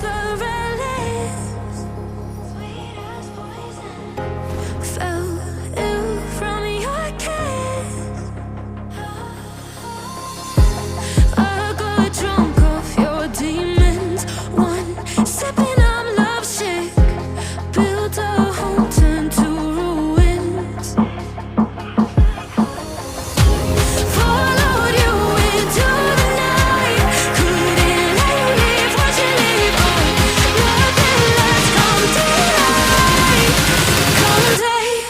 the relics. Sweet as poison. Felt ill from your kiss. I got drunk off your demons. One sipping, I'm lovesick. Built a home, turned to ruins. Followed you into the night. Couldn't let you leave, watch you leave. Oh, nothing left. Come daylight, come daylight.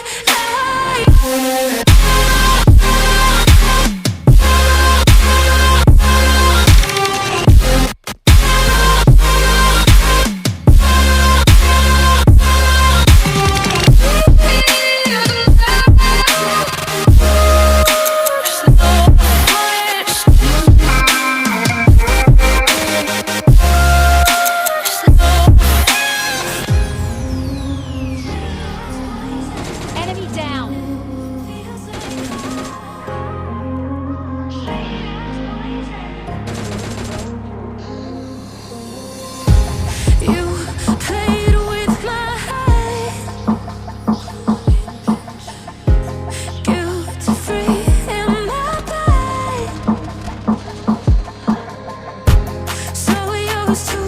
Enemy down. You played with my head, guilt free in my bed. So used to